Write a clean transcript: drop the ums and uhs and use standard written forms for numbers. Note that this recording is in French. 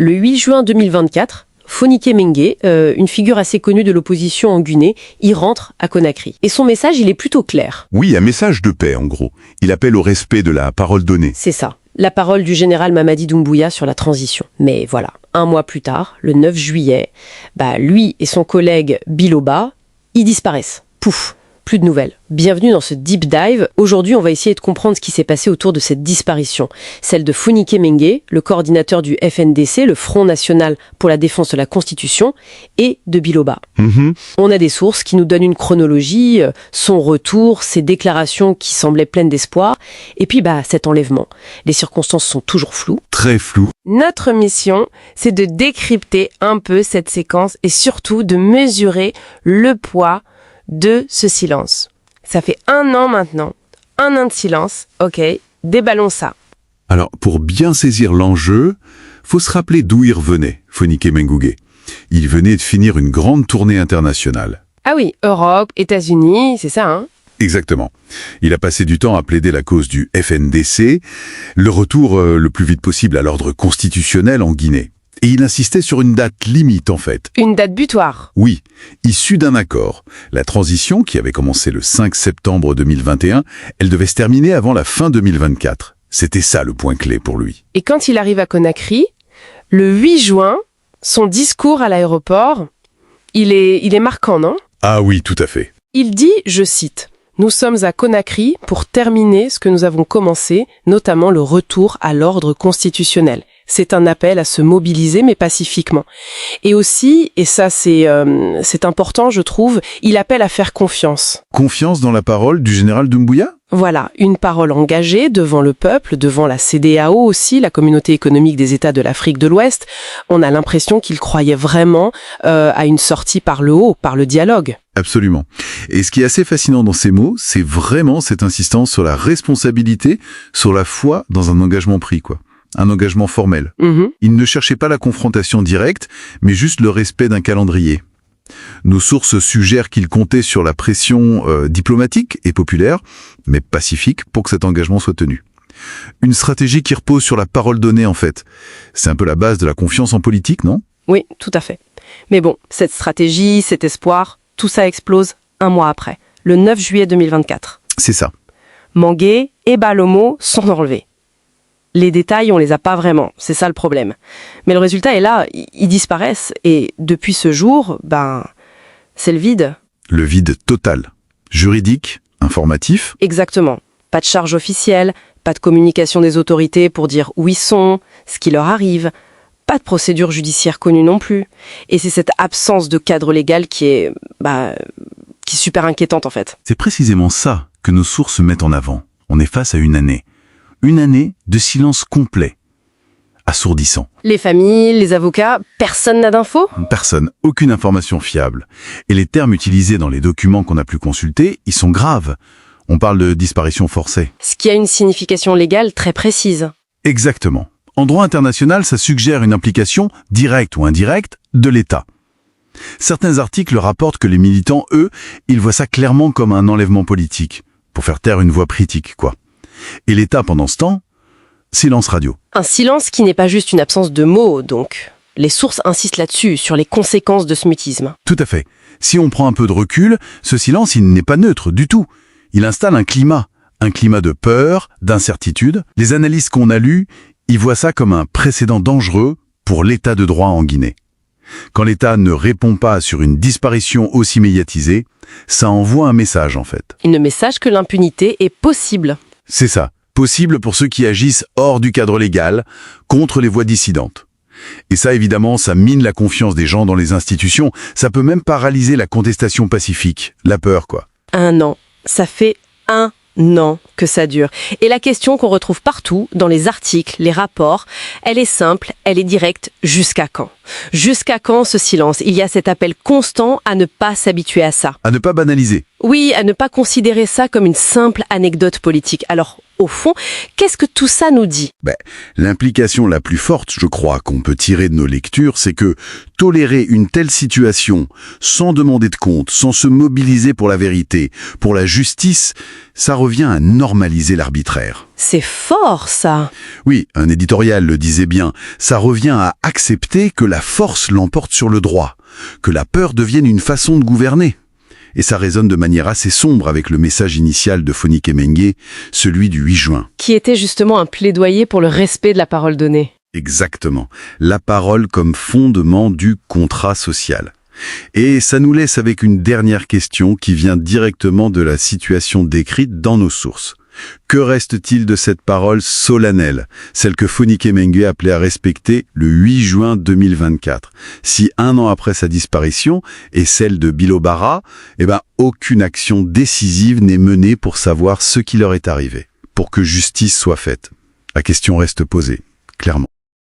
Le 8 juin 2024, Fonike Mengue, une figure assez connue de l'opposition en Guinée, y rentre à Conakry. Et son message, il est plutôt clair. Oui, un message de paix, en gros. Il appelle au respect de la parole donnée. C'est ça. La parole du général Mamadi Doumbouya sur la transition. Mais voilà, un mois plus tard, le 9 juillet, lui et son collègue Biloba, ils disparaissent. Pouf, plus de nouvelles. Bienvenue dans ce Deep Dive. Aujourd'hui, on va essayer de comprendre ce qui s'est passé autour de cette disparition. Celle de Fonike Mengue, le coordinateur du FNDC, le Front National pour la Défense de la Constitution, et de Biloba. On a des sources qui nous donnent une chronologie, son retour, ses déclarations qui semblaient pleines d'espoir, et puis cet enlèvement. Les circonstances sont toujours floues. Très flou. Notre mission, c'est de décrypter un peu cette séquence et surtout de mesurer le poids de ce silence. Ça fait 1 an maintenant, 1 an de silence, ok, déballons ça. Alors, pour bien saisir l'enjeu, faut se rappeler d'où il revenait, Fonike Mengue. Il venait de finir une grande tournée internationale. Ah oui, Europe, États-Unis, c'est ça, hein? Exactement. Il a passé du temps à plaider la cause du FNDC, le retour le plus vite possible à l'ordre constitutionnel en Guinée. Et il insistait sur une date limite, en fait. Une date butoir. Oui, issue d'un accord. La transition, qui avait commencé le 5 septembre 2021, elle devait se terminer avant la fin 2024. C'était ça le point clé pour lui. Et quand il arrive à Conakry, le 8 juin, son discours à l'aéroport, il est marquant, non? Ah oui, tout à fait. Il dit, je cite, « Nous sommes à Conakry pour terminer ce que nous avons commencé, notamment le retour à l'ordre constitutionnel. » C'est un appel à se mobiliser, mais pacifiquement. Et aussi, et ça c'est important je trouve, il appelle à faire confiance. Confiance dans la parole du général Doumbouya ? Voilà, une parole engagée devant le peuple, devant la CEDEAO aussi, la communauté économique des États de l'Afrique de l'Ouest. On a l'impression qu'il croyait vraiment à une sortie par le haut, par le dialogue. Absolument. Et ce qui est assez fascinant dans ces mots, c'est vraiment cette insistance sur la responsabilité, sur la foi dans un engagement pris, quoi. Un engagement formel. Il ne cherchait pas la confrontation directe, mais juste le respect d'un calendrier. Nos sources suggèrent qu'il comptait sur la pression diplomatique et populaire, mais pacifique, pour que cet engagement soit tenu. Une stratégie qui repose sur la parole donnée, en fait. C'est un peu la base de la confiance en politique, non ? Oui, tout à fait. Mais bon, cette stratégie, cet espoir, tout ça explose 1 mois après, le 9 juillet 2024. C'est ça. Mengue et Balomo sont enlevés. Les détails, on les a pas vraiment, c'est ça le problème. Mais le résultat est là, ils disparaissent, et depuis ce jour, c'est le vide. Le vide total. Juridique, informatif. Exactement. Pas de charge officielle, pas de communication des autorités pour dire où ils sont, ce qui leur arrive, pas de procédure judiciaire connue non plus. Et c'est cette absence de cadre légal qui est super inquiétante en fait. C'est précisément ça que nos sources mettent en avant. On est face à une année. Une année de silence complet, assourdissant. Les familles, les avocats, personne n'a d'infos ? Personne, aucune information fiable. Et les termes utilisés dans les documents qu'on a pu consulter, ils sont graves. On parle de disparition forcée. Ce qui a une signification légale très précise. Exactement. En droit international, ça suggère une implication directe ou indirecte de l'État. Certains articles rapportent que les militants, eux, ils voient ça clairement comme un enlèvement politique, pour faire taire une voix critique, quoi. Et l'État, pendant ce temps, silence radio. Un silence qui n'est pas juste une absence de mots, donc. Les sources insistent là-dessus, sur les conséquences de ce mutisme. Tout à fait. Si on prend un peu de recul, ce silence, il n'est pas neutre du tout. Il installe un climat de peur, d'incertitude. Les analystes qu'on a lues, ils voient ça comme un précédent dangereux pour l'état de droit en Guinée. Quand l'État ne répond pas sur une disparition aussi médiatisée, ça envoie un message en fait. Un message que l'impunité est possible. C'est ça, possible pour ceux qui agissent hors du cadre légal, contre les voix dissidentes. Et ça, évidemment, ça mine la confiance des gens dans les institutions, ça peut même paralyser la contestation pacifique, la peur, quoi. 1 an, ça fait 1 an que ça dure. Et la question qu'on retrouve partout, dans les articles, les rapports, elle est simple, elle est directe, jusqu'à quand ? Jusqu'à quand ce silence ? Il y a cet appel constant à ne pas s'habituer à ça. À ne pas banaliser. Oui, à ne pas considérer ça comme une simple anecdote politique. Alors, au fond, qu'est-ce que tout ça nous dit? L'implication la plus forte, je crois, qu'on peut tirer de nos lectures, c'est que tolérer une telle situation, sans demander de compte, sans se mobiliser pour la vérité, pour la justice, ça revient à normaliser l'arbitraire. C'est fort, ça. Oui, un éditorial le disait bien, ça revient à accepter que la force l'emporte sur le droit, que la peur devienne une façon de gouverner. Et ça résonne de manière assez sombre avec le message initial de Fonike Mengue, celui du 8 juin. Qui était justement un plaidoyer pour le respect de la parole donnée. Exactement. La parole comme fondement du contrat social. Et ça nous laisse avec une dernière question qui vient directement de la situation décrite dans nos sources. Que reste-t-il de cette parole solennelle, celle que Fonike Mengue appelait à respecter le 8 juin 2024, si 1 an après sa disparition, et celle de Bilobara, aucune action décisive n'est menée pour savoir ce qui leur est arrivé, pour que justice soit faite? La question reste posée, clairement.